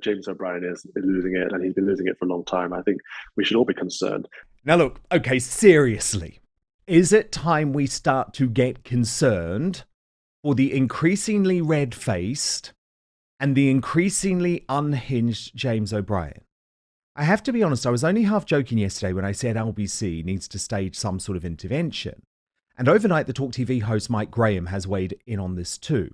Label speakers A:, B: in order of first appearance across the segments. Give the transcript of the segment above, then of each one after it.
A: James O'Brien is losing it, and he's been losing it for a long time. I think we should all be concerned.
B: Now, look, okay, seriously, is it time we start to get concerned for the increasingly red-faced and the increasingly unhinged James O'Brien? I have to be honest, I was only half joking yesterday when I said LBC needs to stage some sort of intervention. And overnight, the Talk TV host Mike Graham has weighed in on this too.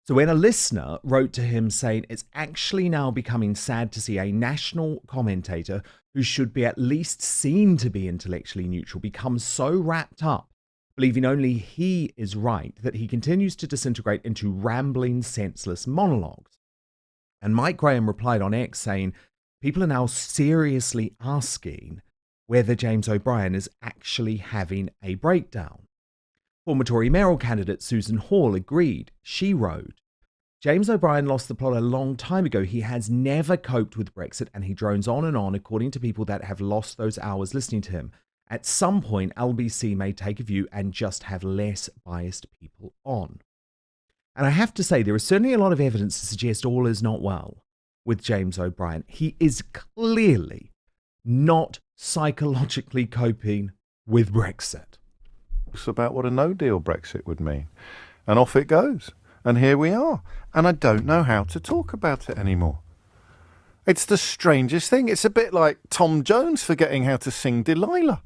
B: So when a listener wrote to him saying it's actually now becoming sad to see a national commentator who should be at least seen to be intellectually neutral become so wrapped up, believing only he is right, that he continues to disintegrate into rambling, senseless monologues. And Mike Graham replied on X saying, people are now seriously asking whether James O'Brien is actually having a breakdown. Former Tory mayoral candidate Susan Hall agreed. She wrote, James O'Brien lost the plot a long time ago. He has never coped with Brexit, and he drones on and on, according to people that have lost those hours listening to him. At some point, LBC may take a view and just have less biased people on. And I have to say, there is certainly a lot of evidence to suggest all is not well with James O'Brien. He is clearly not psychologically coping with Brexit.
C: It's about what a no-deal Brexit would mean. And off it goes. And here we are. And I don't know how to talk about it anymore. It's the strangest thing. It's a bit like Tom Jones forgetting how to sing Delilah.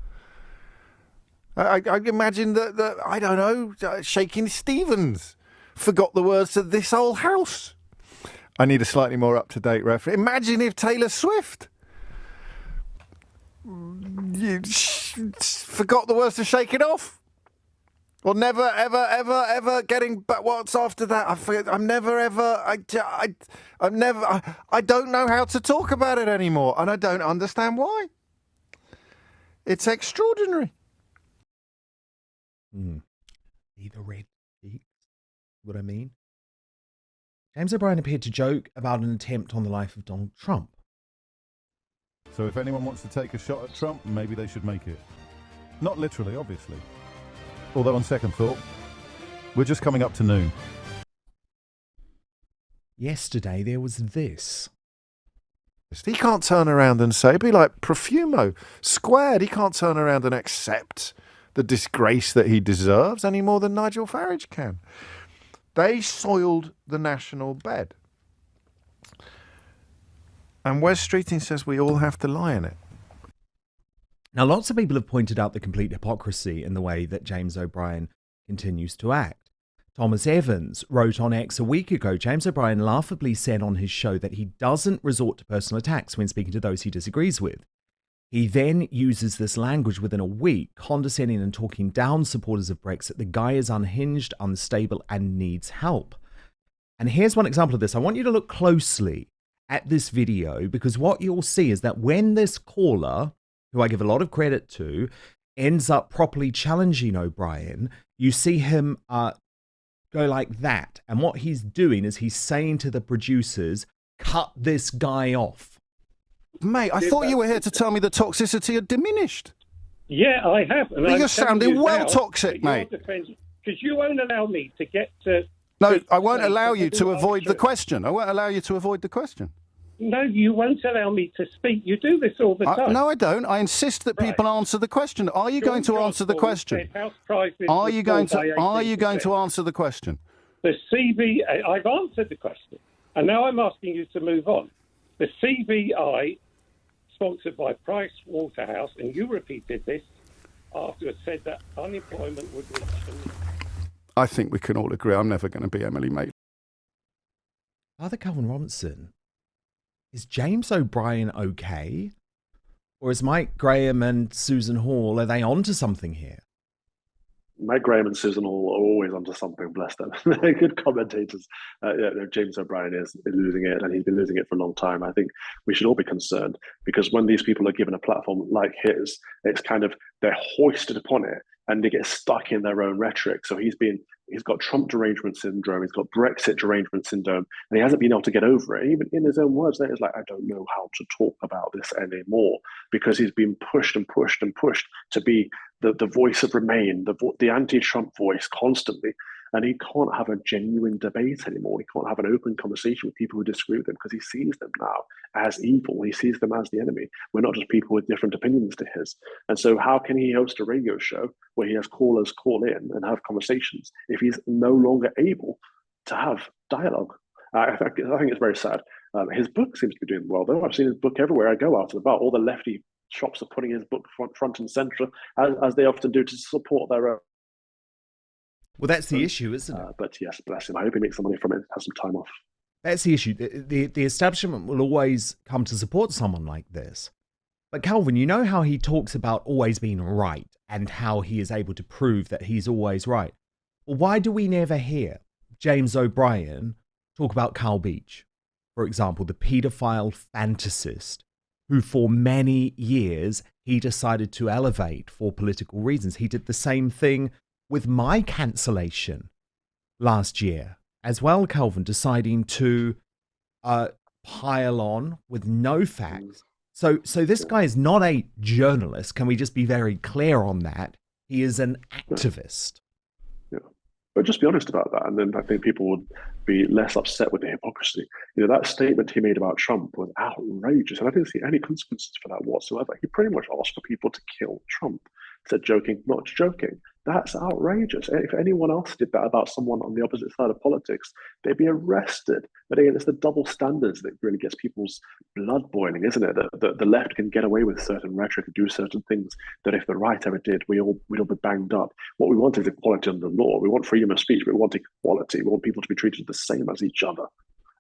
C: I imagine that, I don't know, Shaking Stevens forgot the words to This Old House. I need a slightly more up-to-date reference. Imagine if Taylor Swift forgot the words to Shake It Off. Or never, ever, ever, ever getting back. What's after that? I forget. I'm never, ever. I don't know how to talk about it anymore, and I don't understand why. It's extraordinary.
B: Either red cheeks. What I mean? James O'Brien appeared to joke about an attempt on the life of Donald Trump.
C: So if anyone wants to take a shot at Trump, maybe they should make it. Not literally, obviously. Although on second thought, we're just coming up to noon.
B: Yesterday there was this.
C: He can't turn around and say, be like Profumo, squared. He can't turn around and accept the disgrace that he deserves any more than Nigel Farage can. They soiled the national bed. And Wes Streeting says we all have to lie in it.
B: Now, lots of people have pointed out the complete hypocrisy in the way that James O'Brien continues to act. Thomas Evans wrote on X a week ago, James O'Brien laughably said on his show that he doesn't resort to personal attacks when speaking to those he disagrees with. He then uses this language within a week, condescending and talking down supporters of Brexit. The guy is unhinged, unstable, and needs help. And here's one example of this. I want you to look closely at this video, because what you'll see is that when this caller, who I give a lot of credit to, ends up properly challenging O'Brien, you see him go like that. And what he's doing is he's saying to the producers, cut this guy off.
C: Mate, I thought you were here to tell me the toxicity had diminished.
D: Yeah, I have. And
C: you're sounding well toxic, mate.
D: Because you won't allow me to get to...
C: No, I won't allow you to avoid the question. I won't allow you to avoid the question.
D: No, you won't allow me to speak. You do this all the time.
C: No, I don't. I insist that people answer the question. Are you going to answer the question? Are you going to answer the question?
D: The CBI, I've answered the question, and now I'm asking you to move on. The CBI, sponsored by Price Waterhouse, and you repeated this afterwards, said that unemployment would reach...
C: I think we can all agree I'm never going to be Emily Maitland.
B: Father Calvin Robinson, is James O'Brien okay? Or is Mike Graham and Susan Hall, are they onto something here?
A: Mike Graham and Susan Hall are always onto something, bless them. They're good commentators. James O'Brien is losing it, and he's been losing it for a long time. I think we should all be concerned, because when these people are given a platform like his, it's kind of, they're hoisted upon it and they get stuck in their own rhetoric. So he's got Trump derangement syndrome, he's got Brexit derangement syndrome, and he hasn't been able to get over it. Even in his own words, it's like, I don't know how to talk about this anymore, because he's been pushed and pushed and pushed to be the voice of Remain, the anti-Trump voice constantly. and he can't have a genuine debate anymore. He can't have an open conversation with people who disagree with him because he sees them now as evil. He sees them as the enemy. We're not just people with different opinions to his. And so how can he host a radio show where he has callers call in and have conversations if he's no longer able to have dialogue? I think it's very sad. His book seems to be doing well, though. I've seen his book everywhere I go out and about. All the lefty shops are putting his book front and centre, as they often do, to support their own.
B: Well, that's the issue, isn't it?
A: But yes, bless him. I hope he makes some money from it, has some time off.
B: That's the issue. The establishment will always come to support someone like this. But Calvin, you know how he talks about always being right and how he is able to prove that he's always right. Well, why do we never hear James O'Brien talk about Carl Beach, for example, the paedophile fantasist who for many years he decided to elevate for political reasons? He did the same thing with my cancellation last year as well, Calvin, deciding to pile on with no facts. So this guy is not a journalist. Can we just be very clear on that? He is an activist.
A: Yeah. But just be honest about that, and then I think people would be less upset with the hypocrisy. That statement he made about Trump was outrageous, and I didn't see any consequences for that whatsoever. He pretty much asked for people to kill Trump. Said joking, not joking. That's outrageous. If anyone else did that about someone on the opposite side of politics, they'd be arrested. But again, it's the double standards that really gets people's blood boiling, isn't it? The left can get away with certain rhetoric and do certain things that if the right ever did, we'd all be banged up. What we want is equality under the law. We want freedom of speech. We want equality. We want people to be treated the same as each other.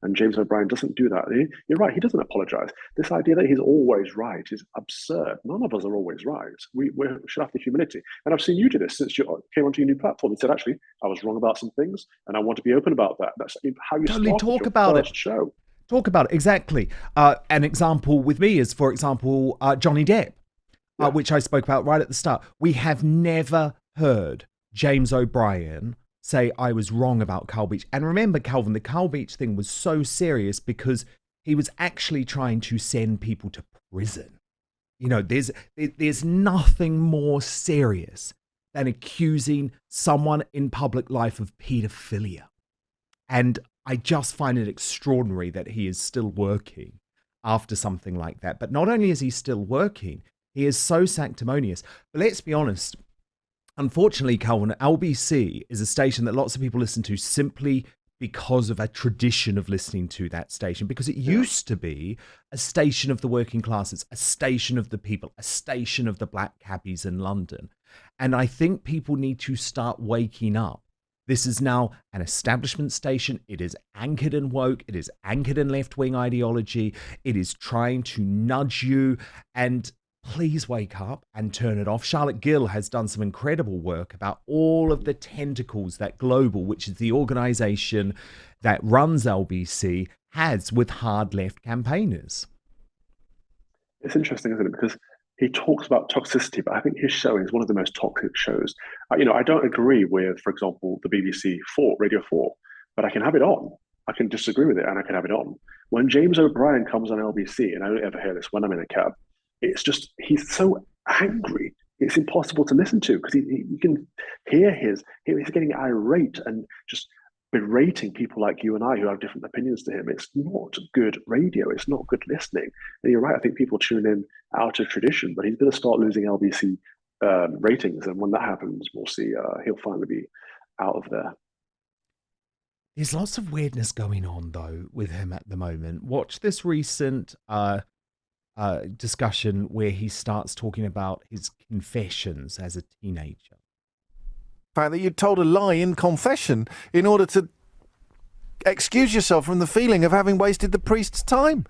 A: And James O'Brien doesn't do that. You're right, he doesn't apologise. This idea that he's always right is absurd. None of us are always right. We should have the humility. And I've seen you do this since you came onto your new platform and said, actually, I was wrong about some things and I want to be open about that. That's how you
B: totally
A: started
B: talk
A: your
B: about
A: first
B: it.
A: show.
B: Talk about it, exactly. An example with me is, for example, Johnny Depp, which I spoke about right at the start. We have never heard James O'Brien say I was wrong about Carl Beach. And remember, Calvin, the Carl Beach thing was so serious because he was actually trying to send people to prison. There's nothing more serious than accusing someone in public life of paedophilia. And I just find it extraordinary that he is still working after something like that. But not only is he still working, he is so sanctimonious. But let's be honest, unfortunately, Calvin, LBC is a station that lots of people listen to simply because of a tradition of listening to that station, because it used to be a station of the working classes, a station of the people, a station of the black cabbies in London. And I think people need to start waking up. This is now an establishment station. It is anchored in woke. It is anchored in left-wing ideology. It is trying to nudge you, and please wake up and turn it off. Charlotte Gill has done some incredible work about all of the tentacles that Global, which is the organization that runs LBC, has with hard left campaigners.
A: It's interesting, isn't it? Because he talks about toxicity, but I think his show is one of the most toxic shows. I don't agree with, for example, the BBC 4, Radio 4, but I can have it on. I can disagree with it and I can have it on. When James O'Brien comes on LBC, and I don't ever hear this when I'm in a cab, it's just, he's so angry. It's impossible to listen to because you can hear he's getting irate and just berating people like you and I who have different opinions to him. It's not good radio. It's not good listening. And you're right. I think people tune in out of tradition, but he's going to start losing LBC ratings. And when that happens, we'll see he'll finally be out of there.
B: There's lots of weirdness going on, though, with him at the moment. Watch this recent discussion where he starts talking about his confessions as a teenager.
C: The fact that you told a lie in confession in order to excuse yourself from the feeling of having wasted the priest's time.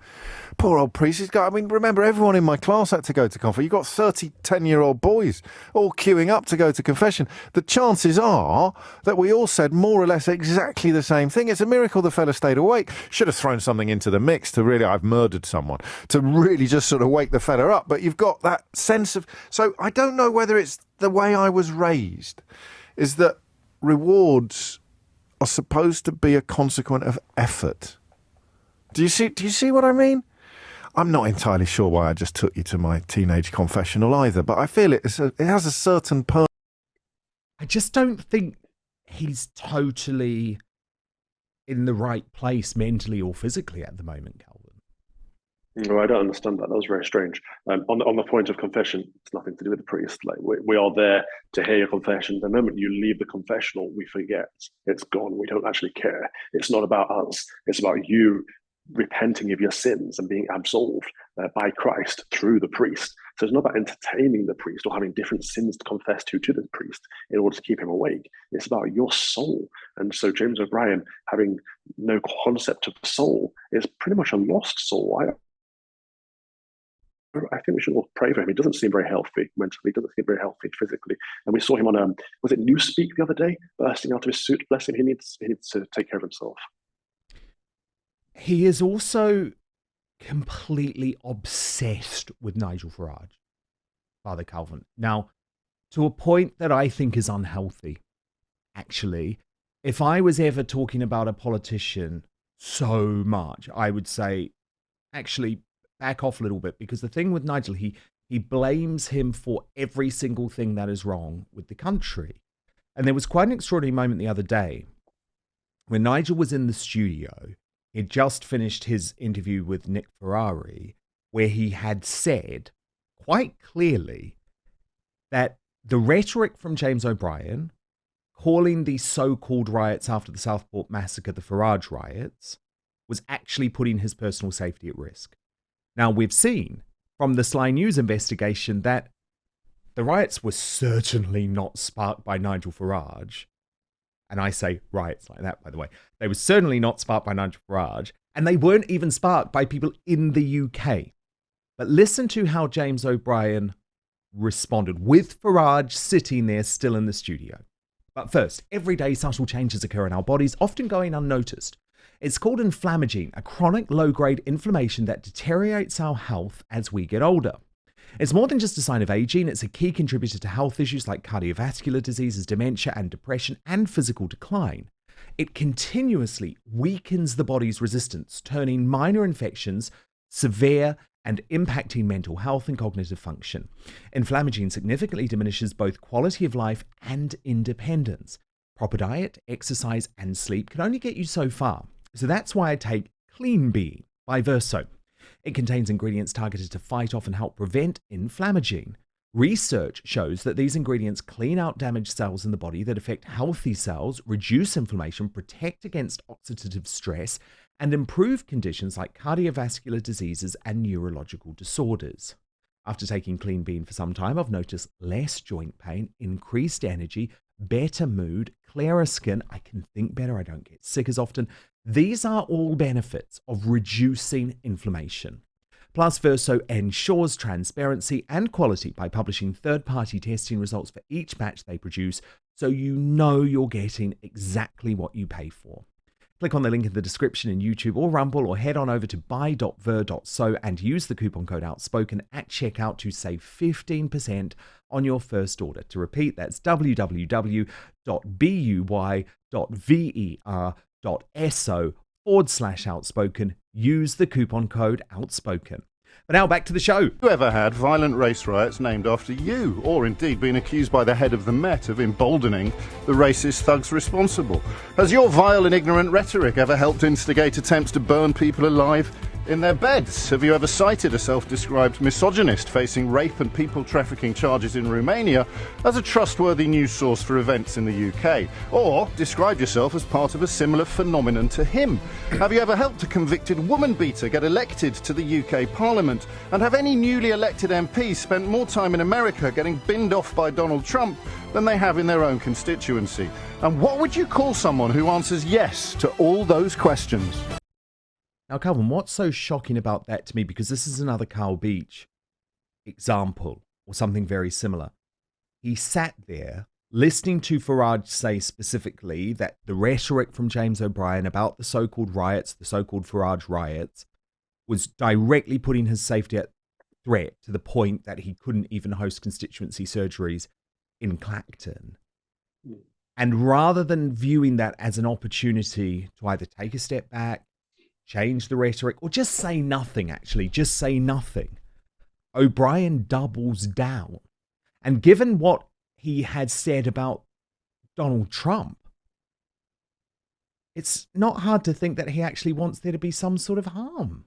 C: Poor old priest. Remember, everyone in my class had to go to confession. You've got 30 10-year-old boys all queuing up to go to confession. The chances are that we all said more or less exactly the same thing. It's a miracle the fella stayed awake. Should have thrown something into the mix to really, I've murdered someone, to really just sort of wake the fella up. But you've got that sense of... So I don't know whether it's the way I was raised, is that rewards are supposed to be a consequence of effort. Do you see what I mean? I'm not entirely sure why I just took you to my teenage confessional either, but I feel it has a certain purpose.
B: I just don't think he's totally in the right place mentally or physically at the moment, Calvin.
A: No, I don't understand that. That was very strange. On the point of confession, it's nothing to do with the priest. Like we are there to hear your confession. The moment you leave the confessional, we forget. It's gone. We don't actually care. It's not about us. It's about you repenting of your sins and being absolved by Christ through the priest. So it's not about entertaining the priest or having different sins to confess to the priest in order to keep him awake. It's about your soul. And so James O'Brien, having no concept of the soul, is pretty much a lost soul. I think we should all pray for him. He doesn't seem very healthy mentally. He doesn't seem very healthy physically. And we saw him on was it Newspeak the other day, bursting out of his suit. Bless him. He needs to take care of himself.
B: He is also completely obsessed with Nigel Farage, Father Calvin. Now, to a point that I think is unhealthy, actually. If I was ever talking about a politician so much, I would say, actually, back off a little bit, because the thing with Nigel, he blames him for every single thing that is wrong with the country. And there was quite an extraordinary moment the other day when Nigel was in the studio. He'd just finished his interview with Nick Ferrari, where he had said quite clearly that the rhetoric from James O'Brien, calling the so-called riots after the Southport massacre the Farage riots, was actually putting his personal safety at risk. Now, we've seen from the Sly News investigation that the riots were certainly not sparked by Nigel Farage. And I say riots like that, by the way. They were certainly not sparked by Nigel Farage, and they weren't even sparked by people in the UK. But listen to how James O'Brien responded, with Farage sitting there still in the studio. But first, every day subtle changes occur in our bodies, often going unnoticed. It's called inflammagene, a chronic low-grade inflammation that deteriorates our health as we get older. It's more than just a sign of aging, it's a key contributor to health issues like cardiovascular diseases, dementia and depression, and physical decline. It continuously weakens the body's resistance, turning minor infections severe and impacting mental health and cognitive function. Inflammagene significantly diminishes both quality of life and independence. Proper diet, exercise, and sleep can only get you so far. So that's why I take Clean Being by Verso. It contains ingredients targeted to fight off and help prevent inflammagene. Research shows that these ingredients clean out damaged cells in the body that affect healthy cells, reduce inflammation, protect against oxidative stress, and improve conditions like cardiovascular diseases and neurological disorders. After taking Clean Bean for some time, I've noticed less joint pain, increased energy, better mood, clearer skin, I can think better, I don't get sick as often. These are all benefits of reducing inflammation. Plus, Verso ensures transparency and quality by publishing third-party testing results for each batch they produce, so you know you're getting exactly what you pay for. Click on the link in the description in YouTube or Rumble, or head on over to buy.ver.so and use the coupon code Outspoken at checkout to save 15% on your first order. To repeat, that's www.buy.ver.so/outspoken. Use the coupon code Outspoken. But now back to the show.
C: Have you ever had violent race riots named after you, or indeed been accused by the head of the Met of emboldening the racist thugs responsible? Has your vile and ignorant rhetoric ever helped instigate attempts to burn people alive in their beds? Have you ever cited a self-described misogynist facing rape and people trafficking charges in Romania as a trustworthy news source for events in the UK? Or described yourself as part of a similar phenomenon to him? Have you ever helped a convicted woman beater get elected to the UK Parliament? And have any newly elected MPs spent more time in America getting binned off by Donald Trump than they have in their own constituency? And what would you call someone who answers yes to all those questions?
B: Now, Calvin, what's so shocking about that to me, because this is another Carl Beach example or something very similar. He sat there listening to Farage say specifically that the rhetoric from James O'Brien about the so-called riots, the so-called Farage riots, was directly putting his safety at threat to the point that he couldn't even host constituency surgeries in Clacton. And rather than viewing that as an opportunity to either take a step back, change the rhetoric, or just say nothing, just say nothing, O'Brien doubles down. And given what he had said about Donald Trump, it's not hard to think that he actually wants there to be some sort of harm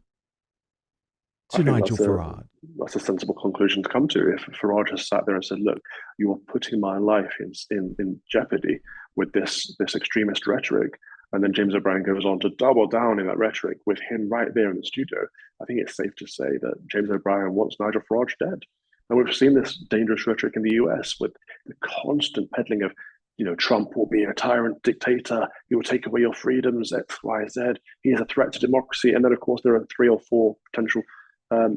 A: I
B: to
A: think
B: Nigel Farage.
A: that's a sensible conclusion to come to. If Farage has sat there and said, "Look, you are putting my life in jeopardy with this extremist rhetoric," and then James O'Brien goes on to double down in that rhetoric with him right there in the studio, I think it's safe to say that James O'Brien wants Nigel Farage dead. And we've seen this dangerous rhetoric in the US with the constant peddling of, Trump will be a tyrant dictator. He will take away your freedoms, X, Y, Z. He is a threat to democracy. And then, of course, there are 3 or 4 potential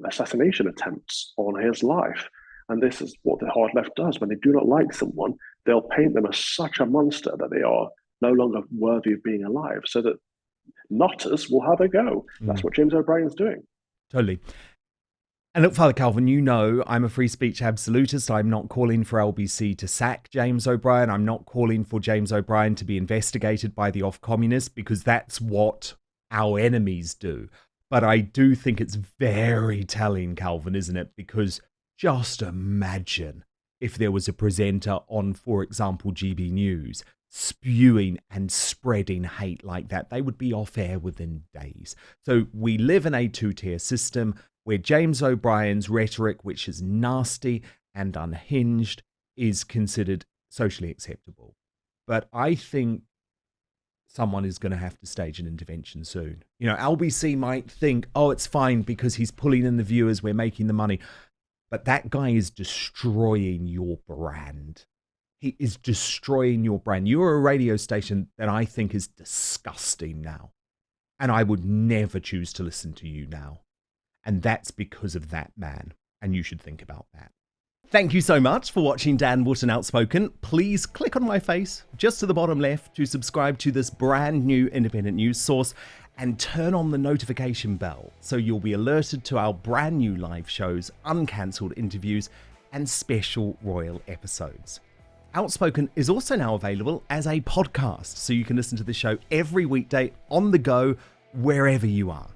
A: assassination attempts on his life. And this is what the hard left does. When they do not like someone, they'll paint them as such a monster that they are no longer worthy of being alive, so that nutters will have a go. That's what James O'Brien's doing.
B: Totally. And look, Father Calvin, you know I'm a free speech absolutist. I'm not calling for LBC to sack James O'Brien. I'm not calling for James O'Brien to be investigated by the off-communists, because that's what our enemies do. But I do think it's very telling, Calvin, isn't it? Because just imagine if there was a presenter on, for example, GB News, spewing and spreading hate like that. They would be off air within days. So we live in a 2-tier system where James O'Brien's rhetoric, which is nasty and unhinged, is considered socially acceptable. But I think someone is going to have to stage an intervention soon. LBC might think, oh, it's fine because he's pulling in the viewers, we're making the money. But that guy is destroying your brand. He is destroying your brand. You're a radio station that I think is disgusting now. And I would never choose to listen to you now. And that's because of that man. And you should think about that. Thank you so much for watching Dan Wootton Outspoken. Please click on my face just to the bottom left to subscribe to this brand new independent news source and turn on the notification bell so you'll be alerted to our brand new live shows, uncancelled interviews, and special royal episodes. Outspoken is also now available as a podcast, so you can listen to the show every weekday on the go, wherever you are.